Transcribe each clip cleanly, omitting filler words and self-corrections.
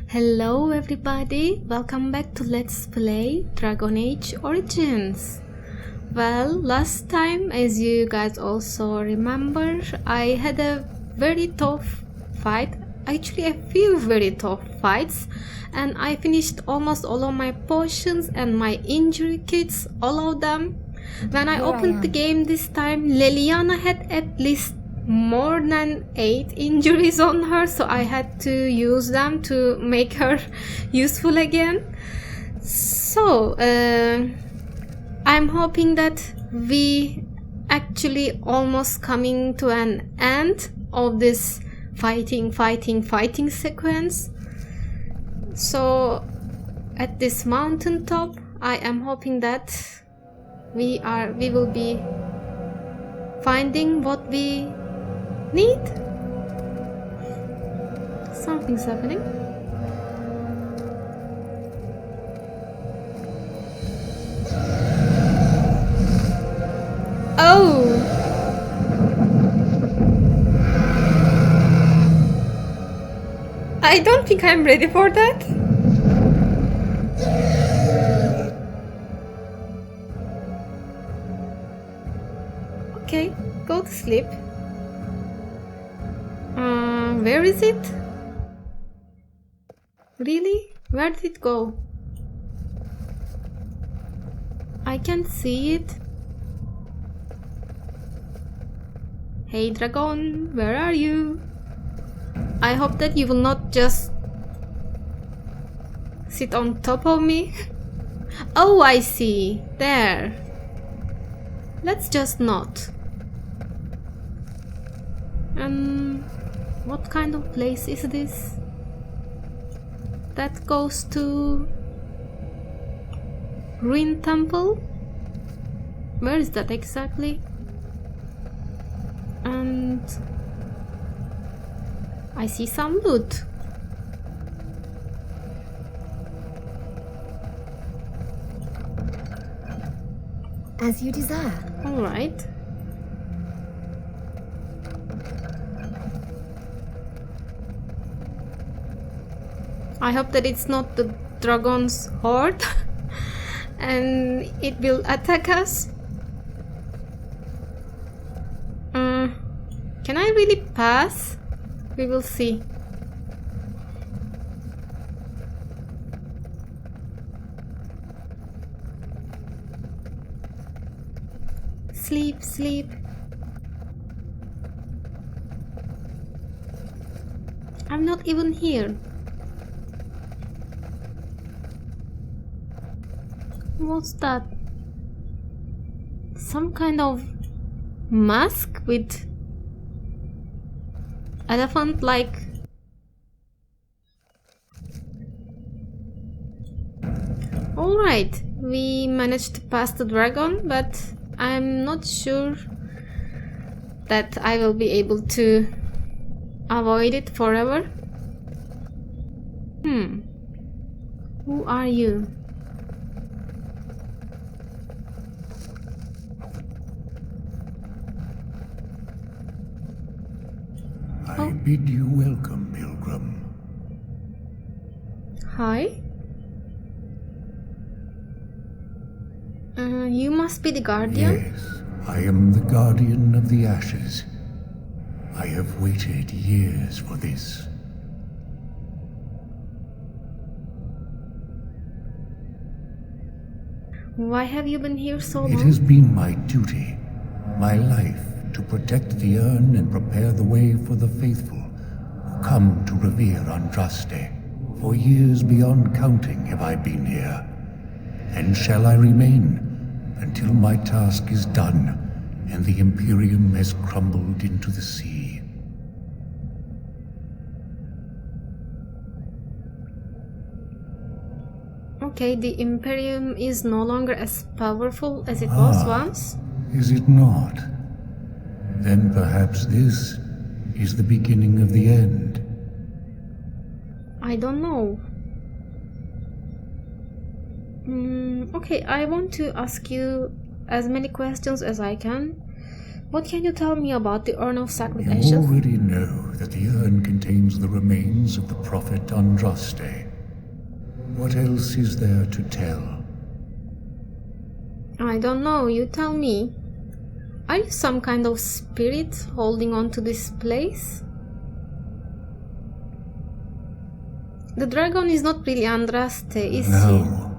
Hello everybody, welcome back to Let's Play Dragon Age Origins. Well, last time, as you guys also remember, I had a very tough fight, actually a few very tough fights, and I finished almost all of my potions and my injury kits, all of them. When I opened the game this time, Leliana had at least more than 8 injuries on her, so I had to use them to make her useful again. So I'm hoping that we actually almost coming to an end of this fighting sequence. So at this mountaintop I am hoping that we will be finding what we need. Something's happening. Oh! I don't think I'm ready for that. Okay, go to sleep. Where is it? Really? Where did it go? I can't see it. Hey dragon, where are you? I hope that you will not just sit on top of me. Oh, I see. There. Let's just not. What kind of place is this? That goes to Ruin Temple? Where is that exactly? And I see some loot. As you desire. All right. I hope that it's not the dragon's horde and it will attack us. Can I really pass? We will see. Sleep, sleep. I'm not even here. What's that? Some kind of mask with elephant-like. Alright, we managed to pass the dragon, but I'm not sure that I will be able to avoid it forever. Who are you? I bid you welcome, Pilgrim. Hi. You must be the guardian? Yes, I am the guardian of the ashes. I have waited years for this. Why have you been here so long? It has been my duty, my life, to protect the urn and prepare the way for the faithful who come to revere Andraste. For years beyond counting have I been here, and shall I remain until my task is done and the Imperium has crumbled into the sea. Okay, the Imperium is no longer as powerful as it was once. Is it not? Then perhaps this is the beginning of the end. I don't know. Okay, I want to ask you as many questions as I can. What can you tell me about the urn of sacred You ashes? already know that the urn contains the remains of the prophet Andraste. What else is there to tell? I don't know, you tell me. Are you some kind of spirit holding on to this place? The dragon is not really Andraste, is he? No.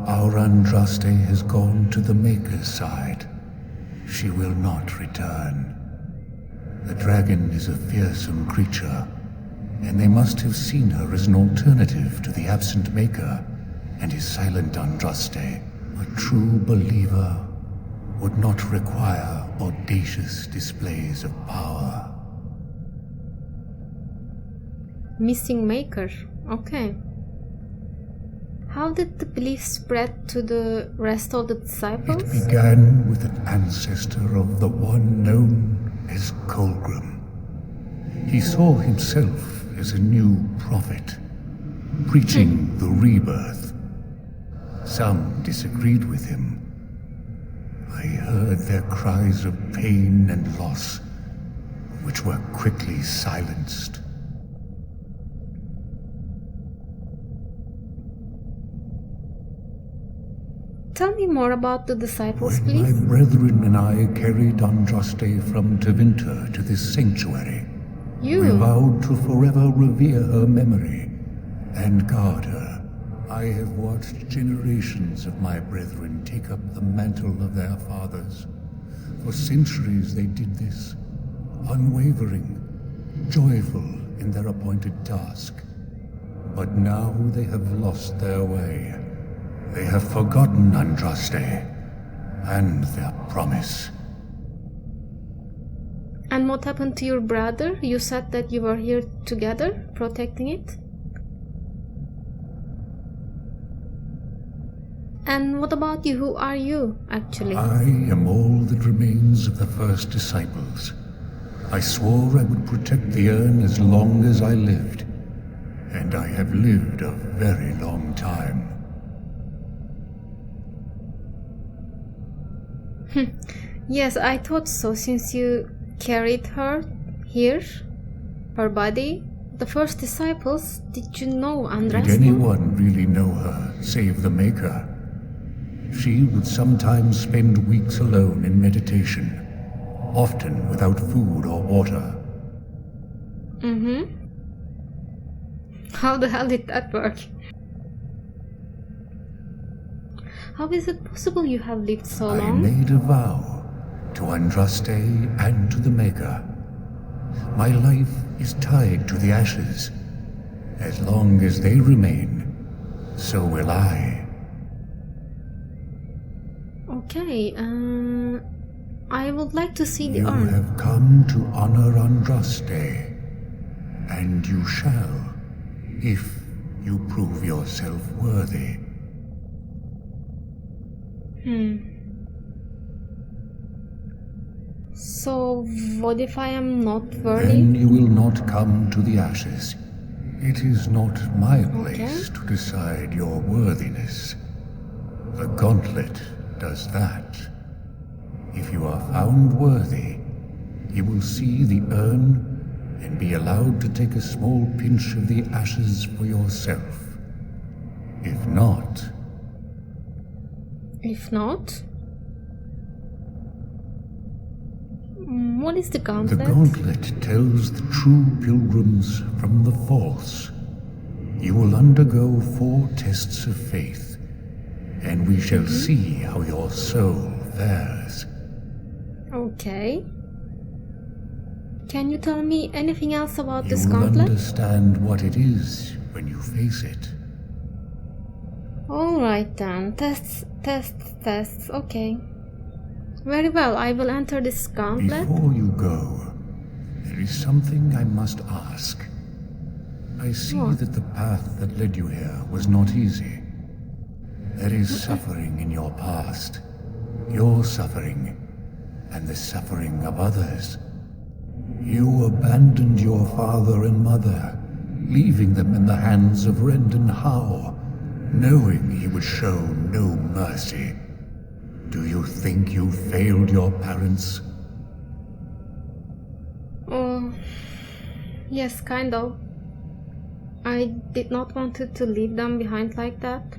Our Andraste has gone to the Maker's side. She will not return. The dragon is a fearsome creature, and they must have seen her as an alternative to the absent Maker and his silent Andraste. A true believer would not require audacious displays of power. Missing Maker. Okay. How did the belief spread to the rest of the disciples? It began with an ancestor of the one known as Colgrim. He saw himself as a new prophet, preaching the rebirth. Some disagreed with him. I heard their cries of pain and loss, which were quickly silenced. Tell me more about the disciples, When please. my brethren and I carried Andraste from Tevinter to this sanctuary, we You. vowed to forever revere her memory and guard her. I have watched generations of my brethren take up the mantle of their fathers. For centuries they did this, unwavering, joyful in their appointed task. But now they have lost their way. They have forgotten Andraste and their promise. And what happened to your brother? You said that you were here together, protecting it. And what about you? Who are you, actually? I am all that remains of the first disciples. I swore I would protect the urn as long as I lived, and I have lived a very long time. Yes, I thought so, since you carried her here, her body. The first disciples, did you know Andraste? Did anyone really know her, save the Maker? She would sometimes spend weeks alone in meditation, often without food or water. How the hell did that work? How is it possible you have lived so I long? made a vow to Andraste and to the Maker. My life is tied to the ashes. As long as they remain, so will I. Okay, I would like to see the You urn. have come to honor Andraste, and you shall, if you prove yourself worthy. So, what if I am not worthy? Then you will not come to the ashes. It is not my place to decide your worthiness. The gauntlet does that. If you are found worthy, you will see the urn and be allowed to take a small pinch of the ashes for yourself. If not, If not? What is the the gauntlet? gauntlet tells the true pilgrims from the false. You will undergo 4 tests of faith, and we shall see how your soul fares. Okay. Can you tell me anything else about You this will gauntlet? understand what it is when you face it. Alright then. Tests. Okay. Very well, I will enter this gauntlet. Before you go, there is something I must ask. I see What? that the path that led you here was not easy. There is suffering in your past, your suffering, and the suffering of others. You abandoned your father and mother, leaving them in the hands of Rendon Howe, knowing he would show no mercy. Do you think you failed your parents? Oh, yes, kind of. I did not want to leave them behind like that.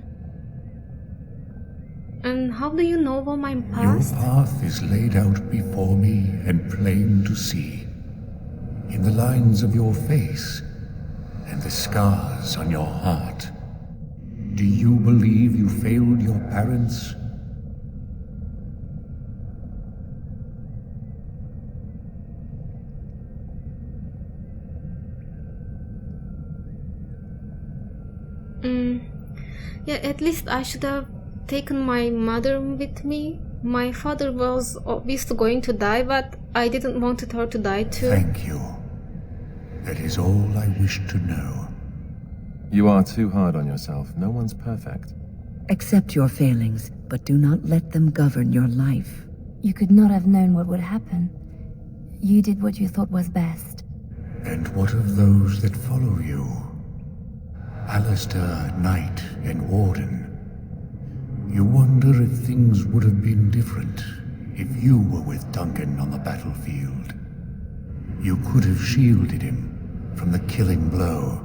And how do you know about my past? Your path is laid out before me and plain to see, in the lines of your face and the scars on your heart. Do you believe you failed your parents? Yeah, at least I should have taken my mother with me. My father was obviously going to die, but I didn't want her to die too. Thank you. That is all I wish to know. You are too hard on yourself. No one's perfect. Accept your failings, but do not let them govern your life. You could not have known what would happen. You did what you thought was best. And what of those that follow you? Alistair, Knight, and Warden. You wonder if things would have been different if you were with Duncan on the battlefield. You could have shielded him from the killing blow.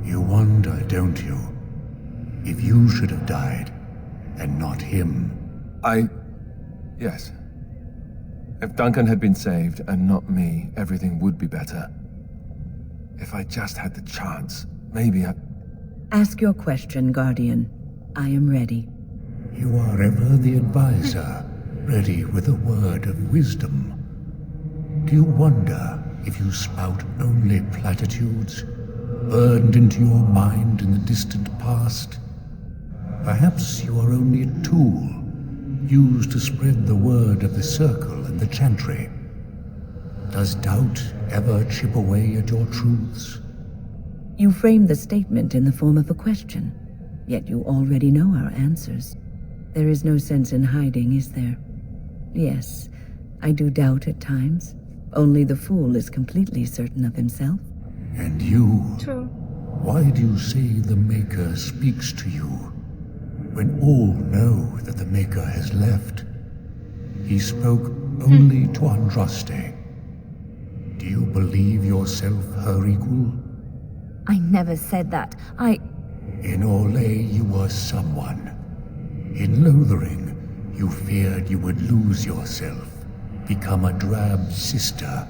You wonder, don't you, if you should have died and not him? Yes. If Duncan had been saved and not me, everything would be better. If I just had the chance, maybe I... Ask your question, Guardian. I am ready. You are ever the advisor, ready with a word of wisdom. Do you wonder if you spout only platitudes, burned into your mind in the distant past? Perhaps you are only a tool, used to spread the word of the Circle and the Chantry. Does doubt ever chip away at your truths? You framed the statement in the form of a question, yet you already know our answers. There is no sense in hiding, is there? Yes, I do doubt at times. Only the fool is completely certain of himself. And you? True. Why do you say the Maker speaks to you, when all know that the Maker has left? He spoke only to Andraste. Do you believe yourself her equal? I never said that. In Orlais you were someone. In Lothering, you feared you would lose yourself, become a drab sister,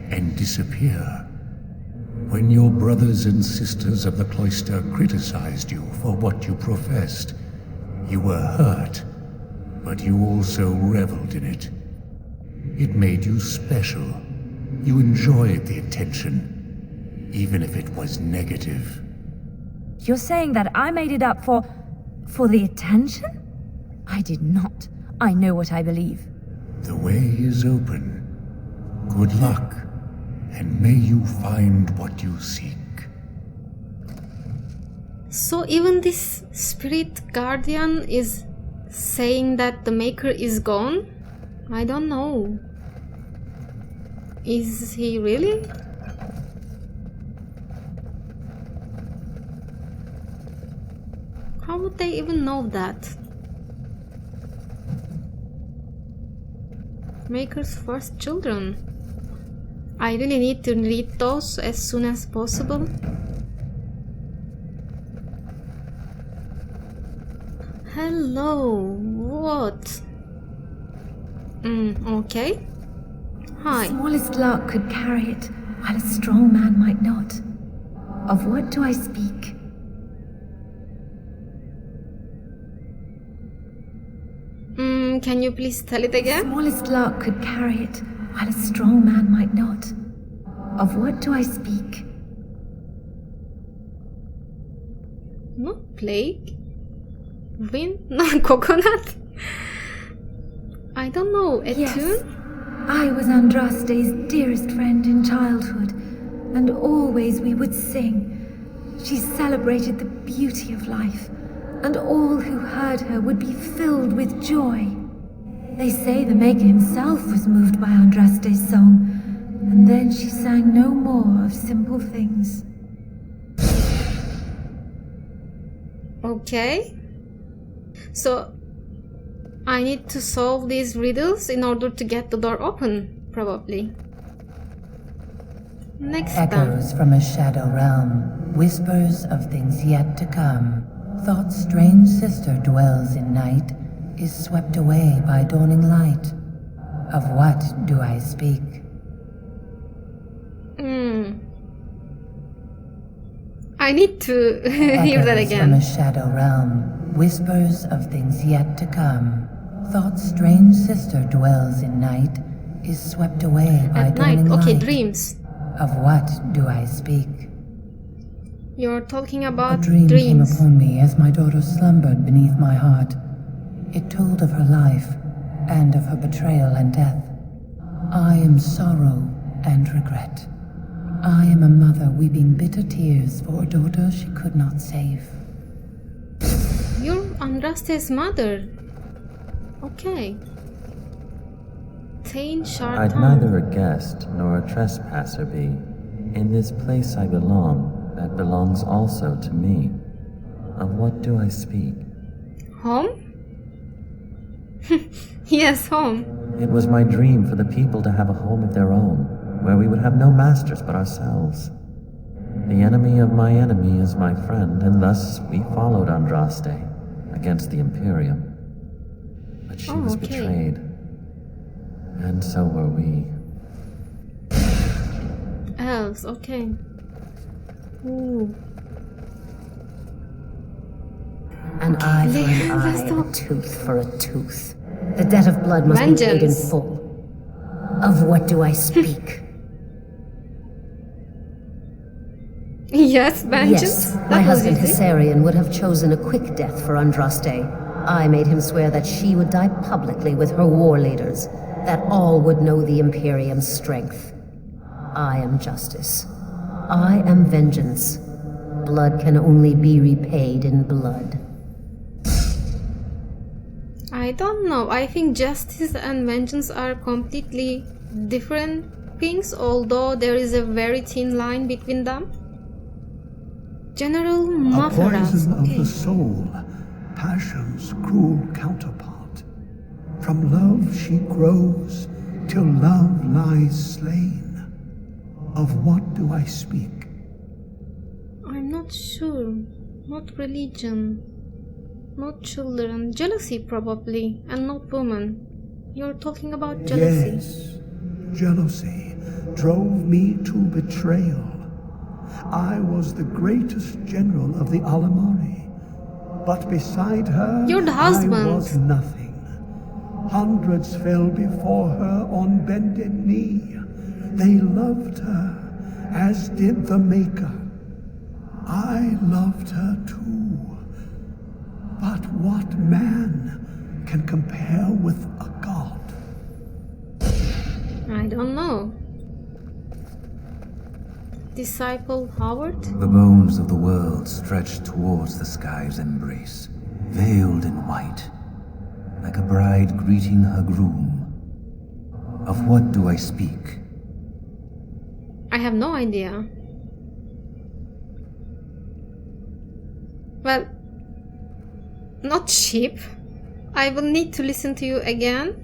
and disappear. When your brothers and sisters of the cloister criticized you for what you professed, you were hurt, but you also reveled in it. It made you special. You enjoyed the attention, even if it was negative. You're saying that I made it up for the attention? I did not. I know what I believe. The way is open. Good luck, and may you find what you seek. So even this spirit guardian is saying that the Maker is gone? I don't know. Is he really? How would they even know that? Maker's first children. I really need to read those as soon as possible. Hello, what? Okay. Hi. The smallest lark could carry it, while a strong man might not. Of what do I speak? Can you please tell it The again? smallest lark could carry it, while a strong man might not. Of what do I speak? Not plague? Wind? No, coconut? I don't know, a Yes. tune? I was Andraste's dearest friend in childhood, and always we would sing. She celebrated the beauty of life, and all who heard her would be filled with joy. They say the Maker himself was moved by Andraste's song, and then she sang no more of simple things. Okay. So, I need to solve these riddles in order to get the door open, probably. Next time. Echoes from a shadow realm, whispers of things yet to come. Thought's strange sister dwells in night, is swept away by dawning light. Of what do I speak? I need to hear that Echoes again. from a shadow realm, whispers of things yet to come. Thought's strange sister dwells in night, is swept away by At night. dawning Okay, light. dreams. Of what do I speak? You're talking A about dream came dreams. upon me as my daughter slumbered beneath my heart. It told of her life, and of her betrayal and death. I am sorrow and regret. I am a mother weeping bitter tears for a daughter she could not save. You're Andraste's mother. Okay. Tain I'd Shartan. neither a guest nor a trespasser be. In this place I belong, that belongs also to me. Of what do I speak? Home? Yes, home. It was my dream for the people to have a home of their own, where we would have no masters but ourselves. The enemy of my enemy is my friend, and thus we followed Andraste against the Imperium. But she was okay. betrayed, and so were we. Elves, okay. Ooh. An eye for an Let's eye and talk. a tooth for a tooth. The debt of blood must be paid in Vengeance. full. Of what do I speak? Yes, vengeance. Yes, That my was husband easy. Hysarian would have chosen a quick death for Andraste. I made him swear that she would die publicly with her war leaders, that all would know the Imperium's strength. I am justice. I am vengeance. Blood can only be repaid in blood. I don't know. I think justice and vengeance are completely different things, although there is a very thin line between them. General A Mafaraz. poison of Okay. the soul, passion's cruel counterpart. From love she grows, till love lies slain. Of what do I speak? I'm not sure. Not religion. Not children. Jealousy, probably. And not woman. You're talking about jealousy. Yes, jealousy drove me to betrayal. I was the greatest general of the Alamari, but beside her You're the husband. I was nothing. Hundreds fell before her on bended knee. They loved her, as did the Maker. I loved her too. But what man can compare with a god? I don't know. Disciple Howard? The bones of the world stretched towards the sky's embrace, veiled in white, like a bride greeting her groom. Of what do I speak? I have no idea. Well, not sheep. I will need to listen to you again.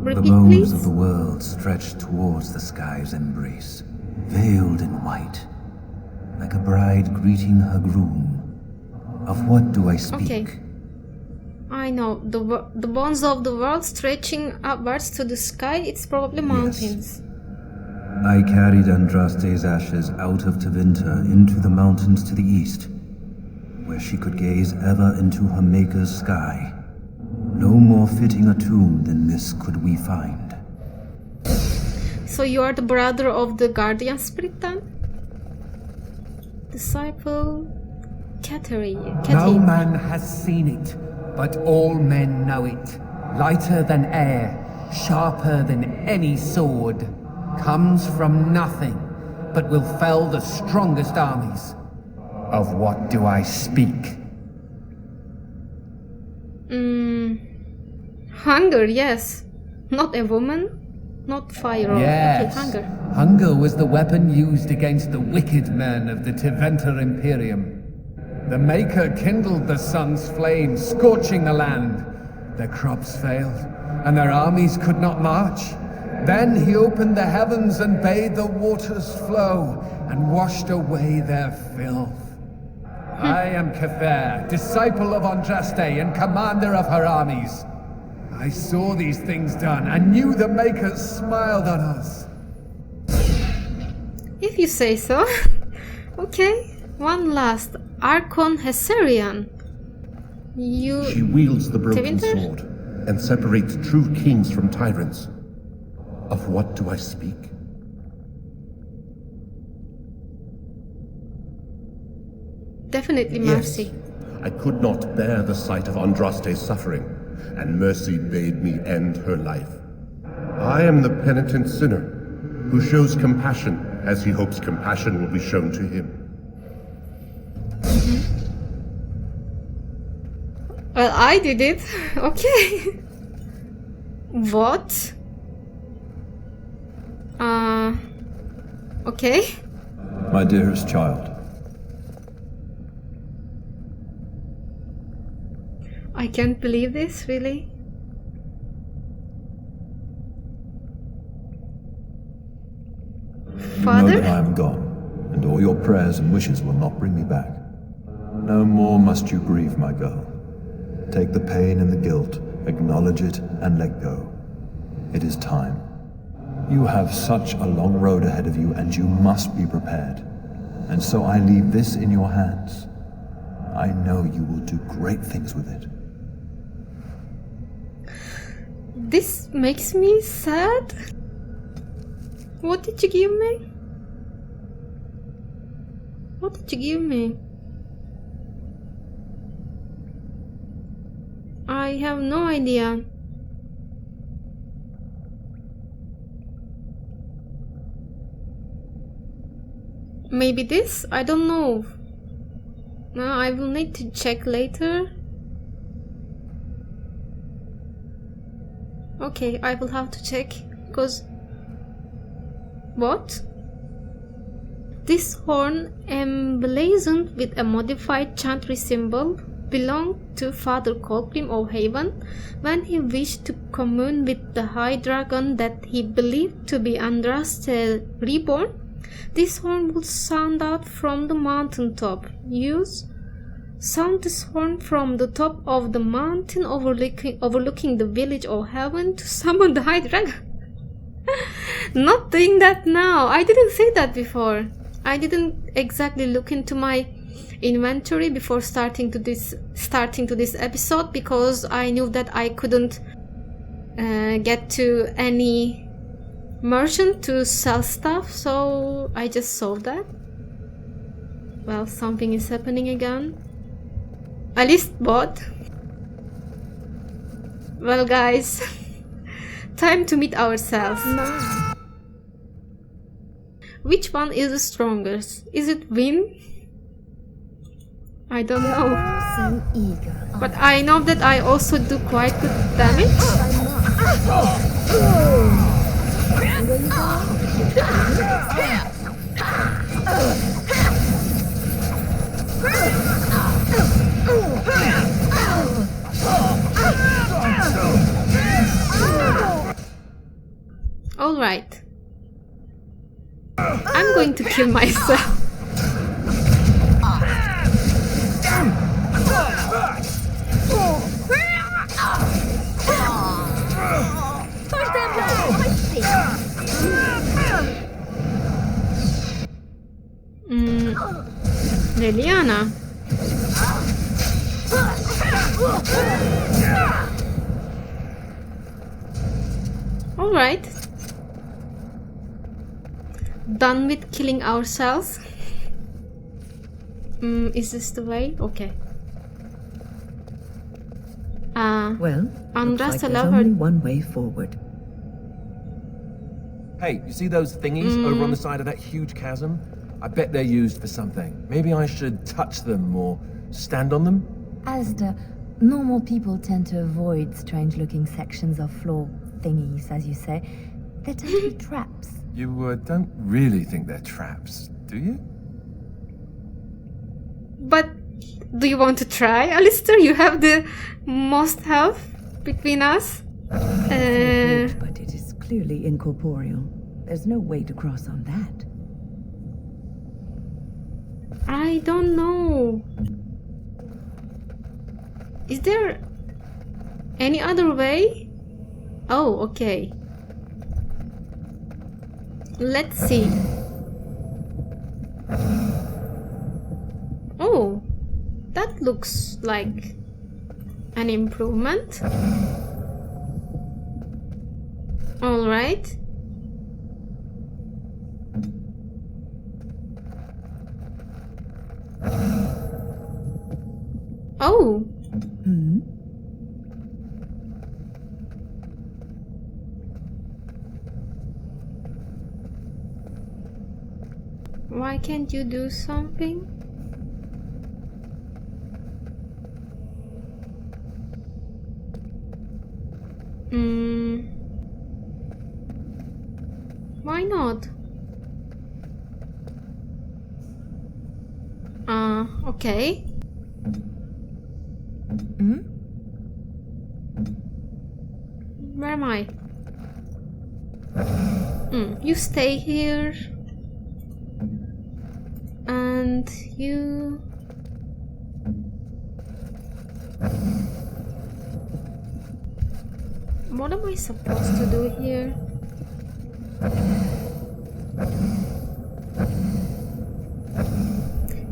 The Repeat, bones please. of the world stretched towards the sky's embrace, veiled in white, like a bride greeting her groom. Of what do I speak? Okay. I know. The bones of the world stretching upwards to the sky, it's probably mountains. I carried Andraste's ashes out of Tevinter into the mountains to the east, where she could gaze ever into her Maker's sky. No more fitting a tomb than this could we find. So you are the brother of the guardian spirit then? Disciple No Katin. man has seen it, but all men know it. Lighter than air, sharper than any sword. Comes from nothing, but will fell the strongest armies. Of what do I speak? Hunger, yes. Not a woman, not fire. Yes. Okay, hunger. Hunger was the weapon used against the wicked men of the Tevinter Imperium. The Maker kindled the sun's flame, scorching the land. Their crops failed, and their armies could not march. Then he opened the heavens and bade the waters flow, and washed away their filth. I am Cather, disciple of Andraste and commander of her armies. I saw these things done and knew the Makers smiled on us. If you say so. Okay, one last. Archon Hessarian. She wields the broken Tevinter? sword and separates true kings from tyrants. Of what do I speak? Definitely Mercy. I could not bear the sight of Andraste's suffering, and Mercy bade me end her life. I am the penitent sinner who shows compassion as he hopes compassion will be shown to him. Well, I did it. Okay. What? Okay. My dearest child, I can't believe this, really. you know Father? that I am gone, and all your prayers and wishes will not bring me back. No more must you grieve, my girl. Take the pain and the guilt, acknowledge it, and let go. It is time. You have such a long road ahead of you, and you must be prepared. And so I leave this in your hands. I know you will do great things with it. This makes me sad. What did you give me? What did you give me? I have no idea. Maybe this? I don't know. No, I will need to check later. Okay, I will have to check because what? This horn emblazoned with a modified chantry symbol belonged to Father Colgrim of Haven when he wished to commune with the high dragon that he believed to be Andraste reborn. This horn would sound out from the mountaintop. Sound this horn from the top of the mountain overlooking the village of Heaven to summon the high dragon. Not doing that now. I didn't say that before. I didn't exactly look into my inventory before starting to this episode because I knew that I couldn't get to any merchant to sell stuff, so I just sold that. Well, something is happening again. At least bought. Well, guys, time to meet ourselves. Which one is the strongest? Is it Win? I don't know. So eager. But I know that I also do quite good damage. Alright. I'm going to kill myself. Liliana. Alright. Done with killing ourselves. Is this the way? Okay. Well, looks like Andraste there's allowed only her. one way forward. Hey, you see those thingies over on the side of that huge chasm? I bet they're used for something. Maybe I should touch them or stand on them? Alistair, normal people tend to avoid strange-looking sections of floor thingies, as you say. They tend to be traps. You don't really think they're traps, do you? But do you want to try, Alistair? You have the most health between us. But it is clearly incorporeal. There's no way to cross on that. I don't know. Is there any other way? Oh, okay. Let's see. Oh, that looks like an improvement. All right. Oh. Hmm? Why can't you do something? Why not? Okay. Hmm? Where am I? You stay here. And you... What am I supposed to do here?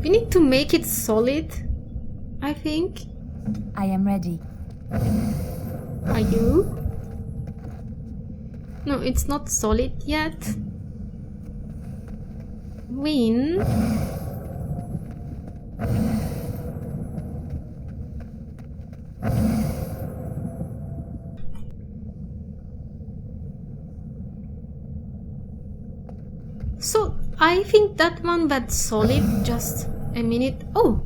We need to make it solid, I think. I am ready. Are you? No, it's not solid yet. Win. So, I think that one went solid. Just a minute. Oh!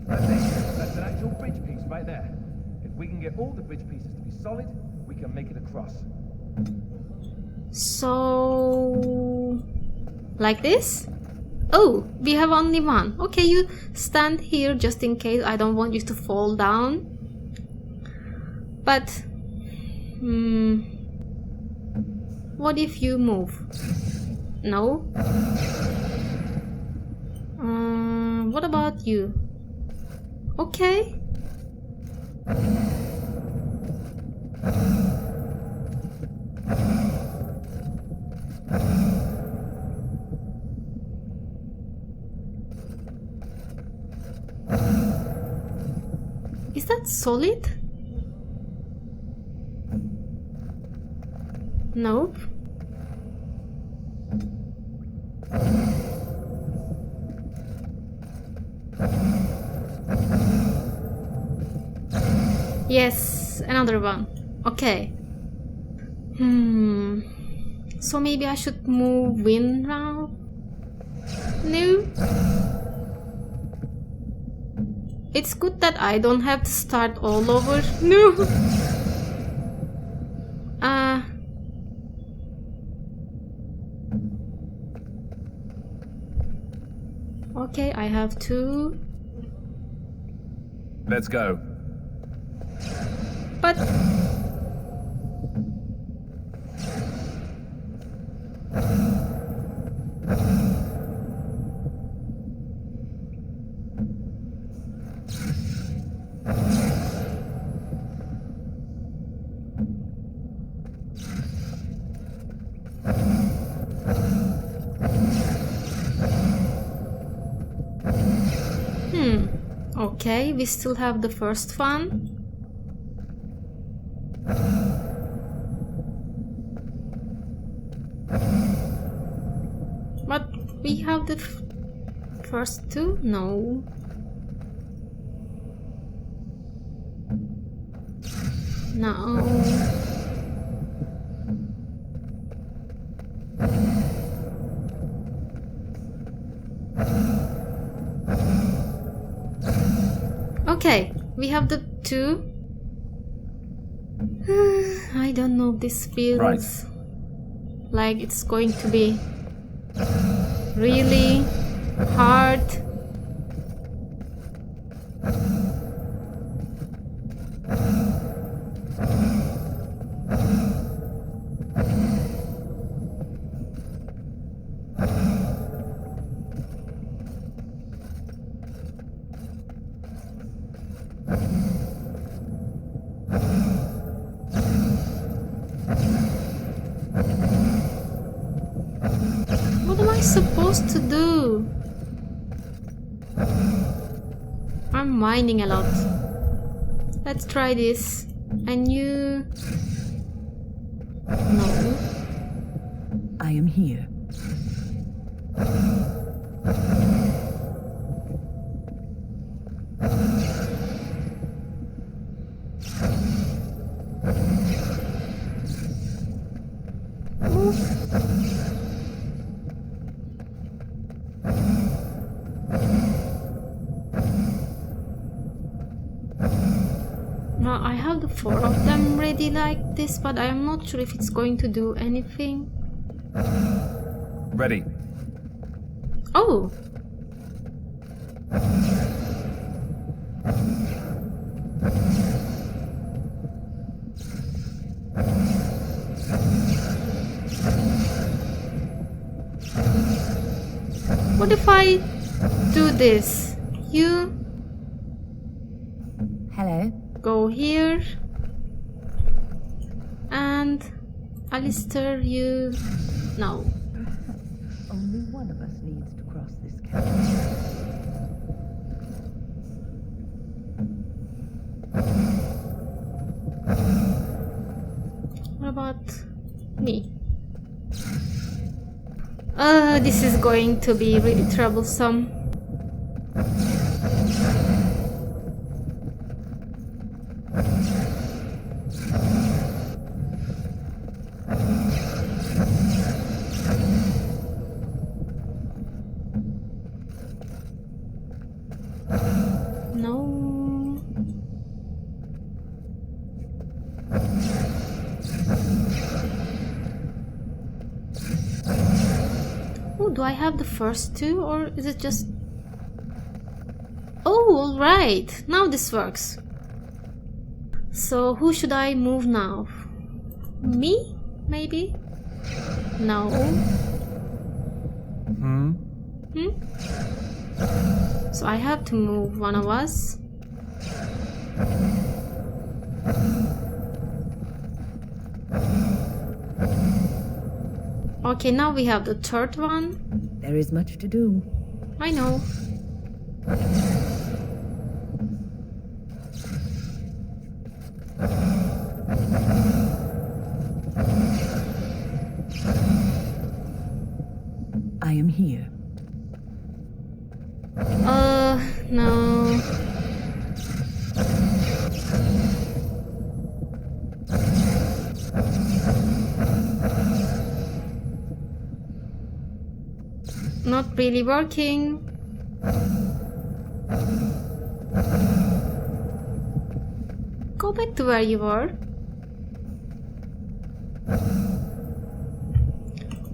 That's an actual bridge piece right there. If we can get all the bridge pieces to be solid, we can make it across. So... like this? Oh, we have only one. Okay, you stand here just in case. I don't want you to fall down. But... what if you move? No? What about you? Okay. Is that solid? Nope. Yes, another one. Okay. So maybe I should move Win now? No? It's good that I don't have to start all over. No! Okay, I have two. Let's go. But... okay, we still have the first one. But we have the first two? No. No. Okay, we have the two. I don't know, this feels like it's going to be really hard. What am I supposed to do? I'm whining a lot. Let's try this. And you... No. I am here. Now I have the 4 of them ready like this, but I'm not sure if it's going to do anything. Ready. Oh! What if I do this? You Hello. go here, and Alistair, you... No. Only one of us needs to cross this chasm. What about me? This is going to be really troublesome. No. Oh, do I have the first two, or is it just... Oh, alright. Now this works. So, who should I move now? Me? Maybe? No. Hmm? So I have to move one of us. Okay, now we have the third one. There is much to do. I know. I am here. No. Not really working. Go back to where you were.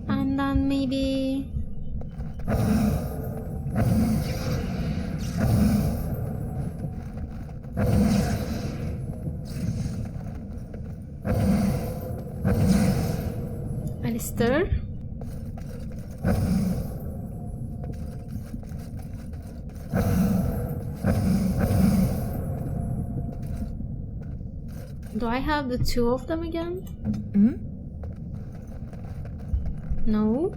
And then maybe... Alistair? Do I have the two of them again? No.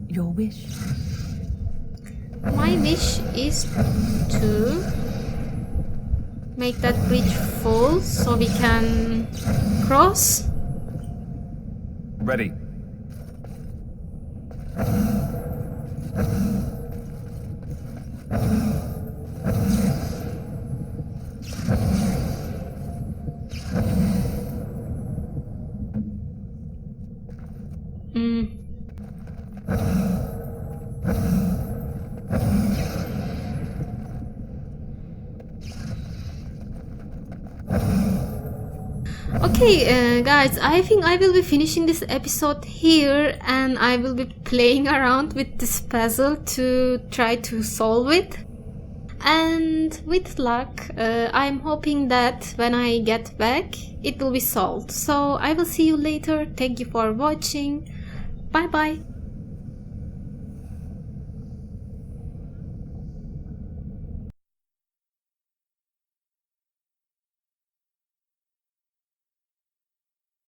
Your wish. My wish is to make that bridge full so we can cross. Ready. Okay, guys, I think I will be finishing this episode here, and I will be playing around with this puzzle to try to solve it. And with luck, I'm hoping that when I get back, it will be solved. So I will see you later. Thank you for watching. Bye bye.